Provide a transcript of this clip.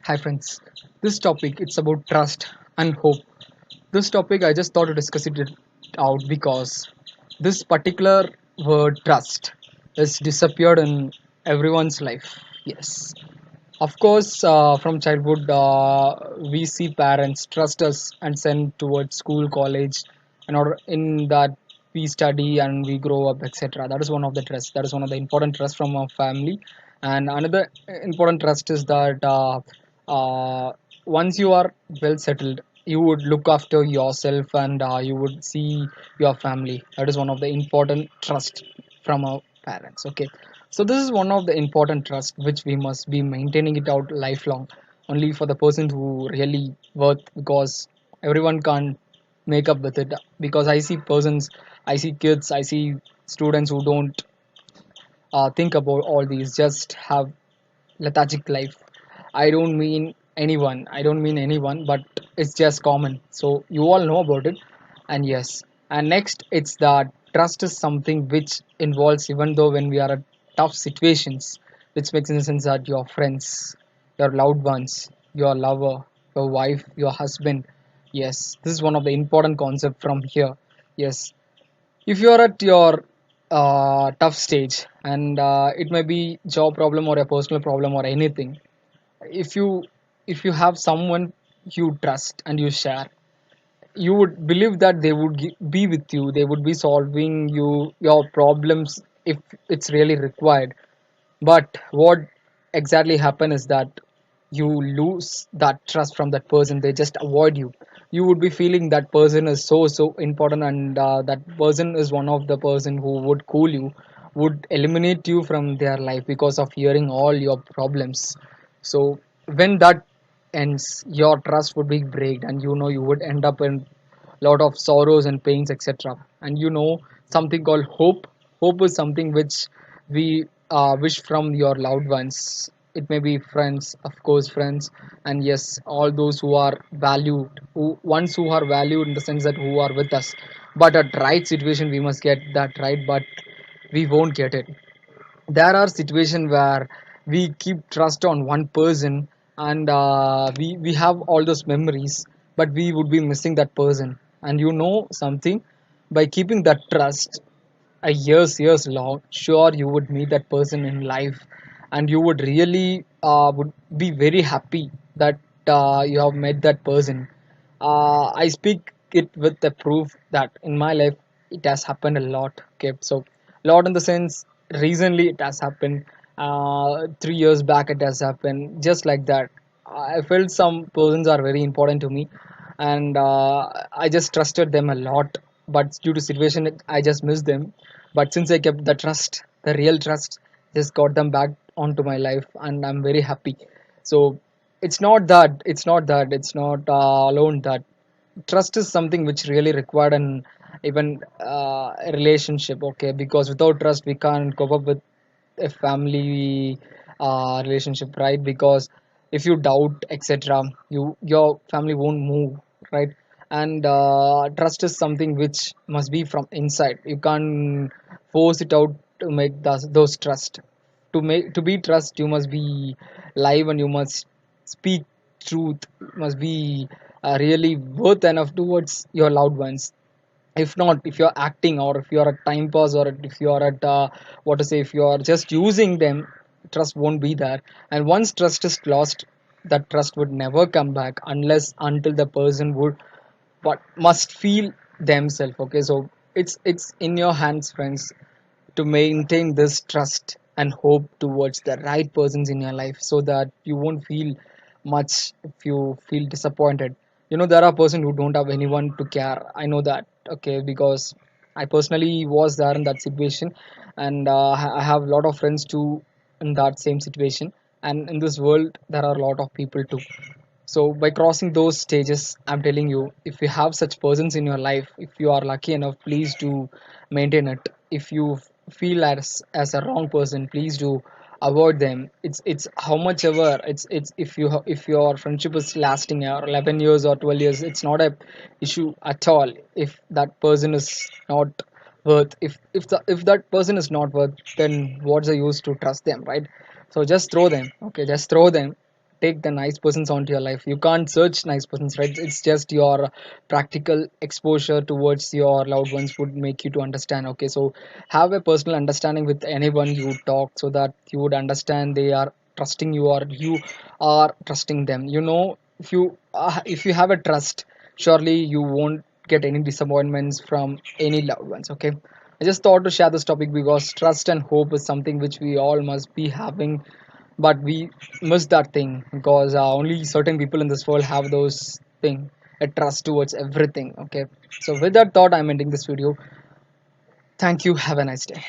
Hi friends. This topic it's about trust and hope. This topic I just thought to discuss it out because this particular word trust has disappeared in everyone's life. Yes. Of course, from childhood, we see parents trust us and send towards school, college, and order in that we study and we grow up, etc. That is one of the trust. That is one of the important trust from our family. And another important trust is that once you are well settled, you would look after yourself and you would see your family. That is one of the important trust from our parents. Okay, so this is one of the important trust which we must be maintaining it out lifelong, only for the person who really worth, because everyone can't make up with it. Because I see persons, I see kids, I see students who don't think about all these, just have lethargic life. I don't mean anyone, but it's just common. So you all know about it. And yes, and next it's that trust is something which involves, even though when we are at tough situations, which makes in the sense that your friends, your loved ones, your lover, your wife, your husband. Yes, this is one of the important concept from here. Yes, if you are at your tough stage, and it may be job problem or a personal problem or anything, if you have someone you trust and you share, you would believe that they would be with you, they would be solving your problems if it's really required. But what exactly happen is that you lose that trust from that person. They just avoid you. You would be feeling that person is so important, and that person is one of the person who would cool you, would eliminate you from their life because of hearing all your problems. So when that ends, your trust would be break, and you would end up in lot of sorrows and pains, etc. And something called hope. Hope is something which we wish from your loved ones. It may be friends, of course, friends, and yes, all those who are valued, who ones who are valued in the sense that who are with us. But at right situation, we must get that right, but we won't get it. There are situations where we keep trust on one person, and we have all those memories, but we would be missing that person. And something, by keeping that trust a years long, sure you would meet that person in life, and you would really would be very happy that you have met that person. I speak it with the proof that in my life it has happened a lot. Okay, so lot in the sense, recently it has happened. 3 years back it has happened, just like that. I felt some persons are very important to me, and I just trusted them a lot. But due to situation, I just missed them. But since I kept the trust, the real trust, just got them back onto my life, and I'm very happy. So it's not alone that trust is something which really required an even a relationship. Okay, because without trust we can't cope up with a family relationship, right? Because if you doubt, etc., your family won't move, right? And trust is something which must be from inside. You can't force it out to make those trust. To be trust, you must be live, and you must speak truth. Must be really worth enough towards your loved ones. If not, if you're acting, or if you're at time pass, or if you're at what to say, if you're just using them, trust won't be there. And once trust is lost, that trust would never come back unless until the person would but must feel themselves. Okay, so it's in your hands, friends, to maintain this trust and hope towards the right persons in your life, so that you won't feel much if you feel disappointed. There are persons who don't have anyone to care. I know that. Okay, because I personally was there in that situation, and I have a lot of friends too in that same situation. And in this world there are a lot of people too. So by crossing those stages, I'm telling you, if you have such persons in your life, if you are lucky enough, please do maintain it. If you feel as a wrong person, please do avoid them. It's how much ever it's if your friendship is lasting 11 years or 12 years, it's not a issue at all. If that person is not worth, if that person is not worth, then what's the use to trust them, right? So just throw them. Okay, just throw them. take the nice persons onto your life. You can't search nice persons, right? It's just your practical exposure towards your loved ones would make you to understand. Okay, so have a personal understanding with anyone you talk, so that you would understand they are trusting you or you are trusting them. If you have a trust, surely you won't get any disappointments from any loved ones. Okay, I just thought to share this topic because trust and hope is something which we all must be having, but we miss that thing because only certain people in this world have those thing, a trust towards everything. Okay, so with that thought, I'm ending this video. Thank you. Have a nice day.